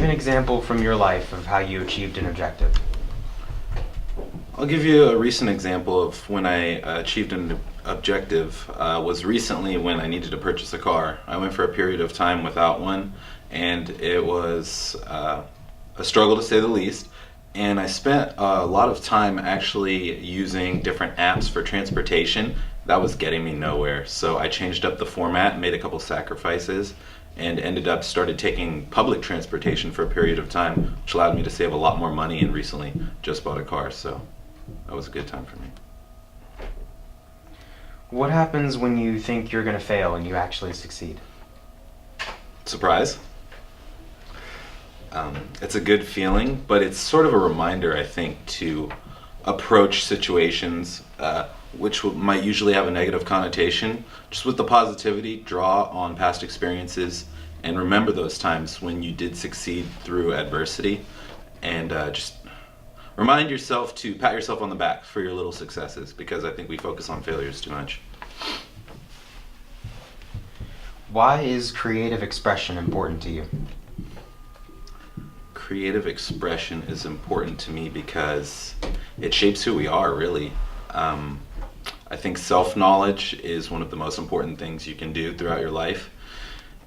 an example from your life of how you achieved an objective. I'll give you a recent example of when I achieved an objective. Was recently when I needed to purchase a car. I went for a period of time without one, and it was a struggle to say the least. And I spent a lot of time actually using different apps for transportation. That was getting me nowhere. So I changed up the format, made a couple sacrifices, and ended up started taking public transportation for a period of time, which allowed me to save a lot more money, and recently just bought a car. So that was a good time for me. What happens when you think you're going to fail and you actually succeed? Surprise. It's a good feeling, but it's sort of a reminder, I think, to approach situations which might usually have a negative connotation, just with the positivity, draw on past experiences, and remember those times when you did succeed through adversity, and just remind yourself to pat yourself on the back for your little successes, because I think we focus on failures too much. Why is creative expression important to you? Creative expression is important to me because it shapes who we are, really. I think self-knowledge is one of the most important things you can do throughout your life,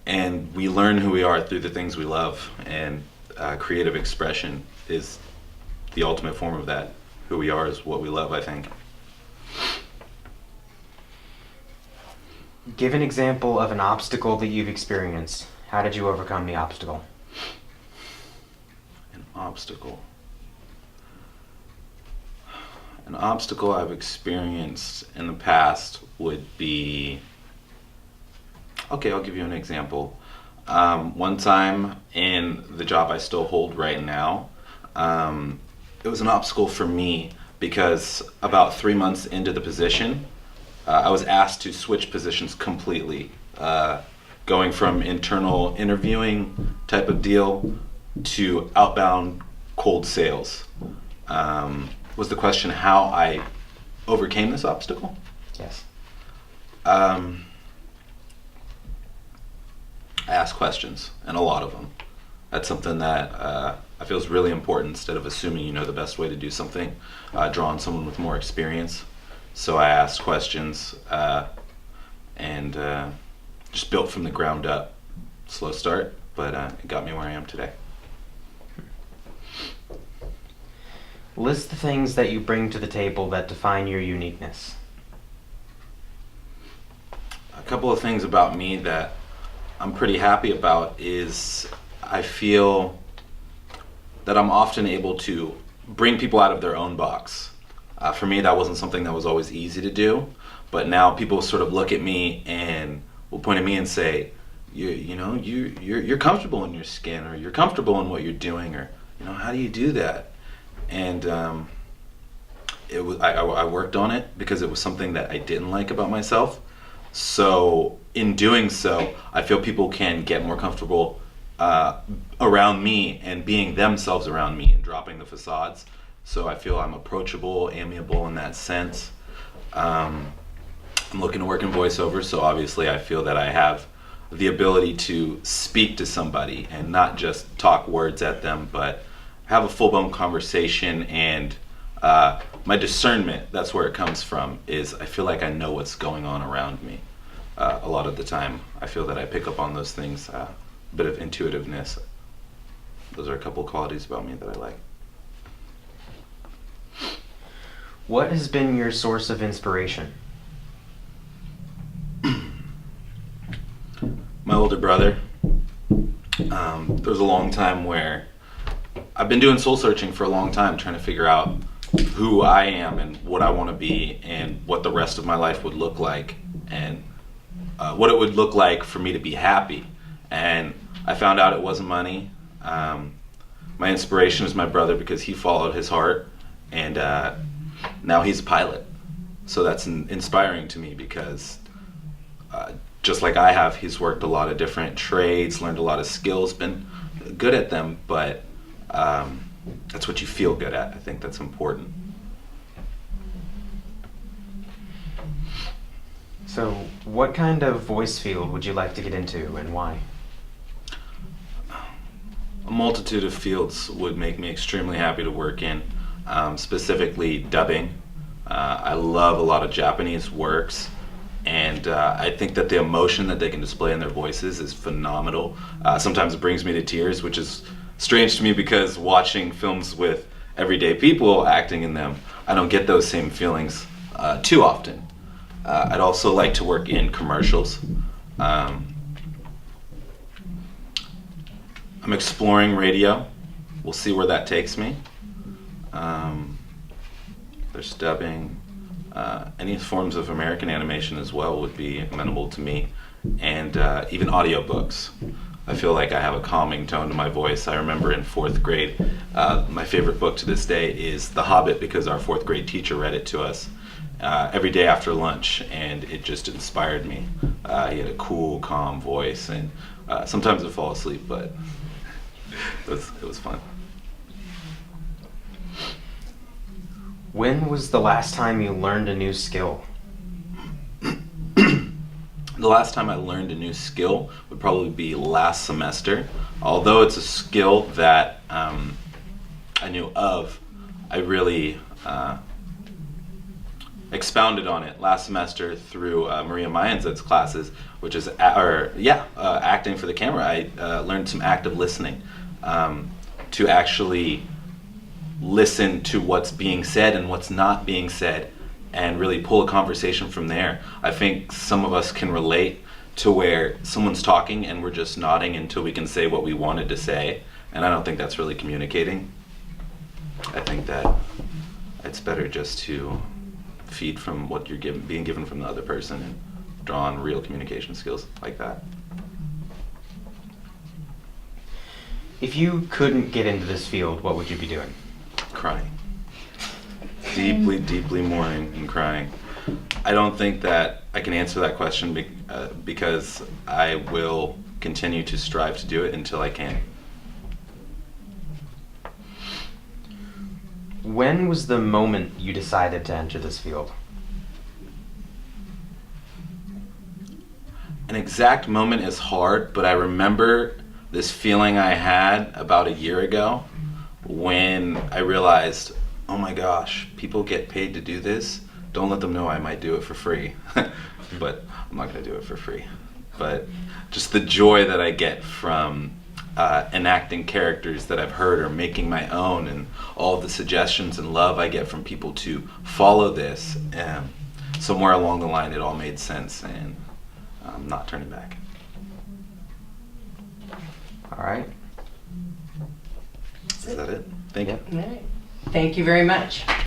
and we learn who we are through the things we love, and creative expression is the ultimate form of that. Who we are is what we love, I think. Give an example of an obstacle that you've experienced. How did you overcome the obstacle? An obstacle. An obstacle I've experienced in the past would be, okay, I'll give you an example. One time in the job I still hold right now, it was an obstacle for me because about 3 months into the position, I was asked to switch positions completely, going from internal interviewing type of deal to outbound cold sales. Was the question how I overcame this obstacle? Yes. I ask questions, and a lot of them. That's something that I feel is really important. Instead of assuming you know the best way to do something, draw on someone with more experience. So I asked questions and just built from the ground up. Slow start, but it got me where I am today. List the things that you bring to the table that define your uniqueness. A couple of things about me that I'm pretty happy about is I feel that I'm often able to bring people out of their own box. For me, that wasn't something that was always easy to do, but now people sort of look at me and will point at me and say, you're comfortable in your skin, or you're comfortable in what you're doing, or how do you do that? And I worked on it because it was something that I didn't like about myself. So in doing so, I feel people can get more comfortable around me and being themselves around me and dropping the facades. So I feel I'm approachable, amiable in that sense. I'm looking to work in voiceover, so obviously I feel that I have the ability to speak to somebody and not just talk words at them, but have a full-blown conversation. And my discernment, that's where it comes from, is I feel like I know what's going on around me. A lot of the time I feel that I pick up on those things, a bit of intuitiveness. Those are a couple qualities about me that I like. What has been your source of inspiration? My older brother. There was a long time where I've been doing soul searching for a long time, trying to figure out who I am and what I want to be and what the rest of my life would look like, and what it would look like for me to be happy. And I found out it wasn't money. My inspiration is my brother because he followed his heart, and now he's a pilot. So that's inspiring to me because just like I have, he's worked a lot of different trades, learned a lot of skills, been good at them, but that's what you feel good at. I think that's important. So what kind of voice field would you like to get into, and why? A A multitude of fields would make me extremely happy to work in, specifically dubbing. I love a lot of Japanese works, and I think that the emotion that they can display in their voices is phenomenal. Sometimes it brings me to tears, which is strange to me because watching films with everyday people acting in them, I don't get those same feelings too often. I'd also like to work in commercials. I'm exploring radio. We'll see where that takes me. There's dubbing. Any forms of American animation as well would be amenable to me. And even audiobooks. I feel like I have a calming tone to my voice. I remember in 4th grade, my favorite book to this day is The Hobbit because our 4th grade teacher read it to us every day after lunch, and it just inspired me. He had a cool, calm voice, and sometimes I'd fall asleep, but it was fun. When was the last time you learned a new skill? The last time I learned a new skill would probably be last semester. Although it's a skill that I knew of, I really expounded on it last semester through Maria Mayanz's classes, which is acting for the camera. I learned some active listening to actually listen to what's being said and what's not being said, and really pull a conversation from there. I think some of us can relate to where someone's talking and we're just nodding until we can say what we wanted to say, and I don't think that's really communicating. I think that it's better just to feed from what you're being given from the other person and draw on real communication skills like that. If you couldn't get into this field, what would you be doing? Crying. Deeply, deeply mourning and crying. I don't think that I can answer that question because I will continue to strive to do it until I can. When was the moment you decided to enter this field? An exact moment is hard, but I remember this feeling I had about a year ago when I realized, oh my gosh, people get paid to do this. Don't let them know I might do it for free. But I'm not going to do it for free. But just the joy that I get from enacting characters that I've heard or making my own, and all of the suggestions and love I get from people to follow this. Somewhere along the line it all made sense, and I'm not turning back. All right. Is that it? Thank you. All right. Thank you very much.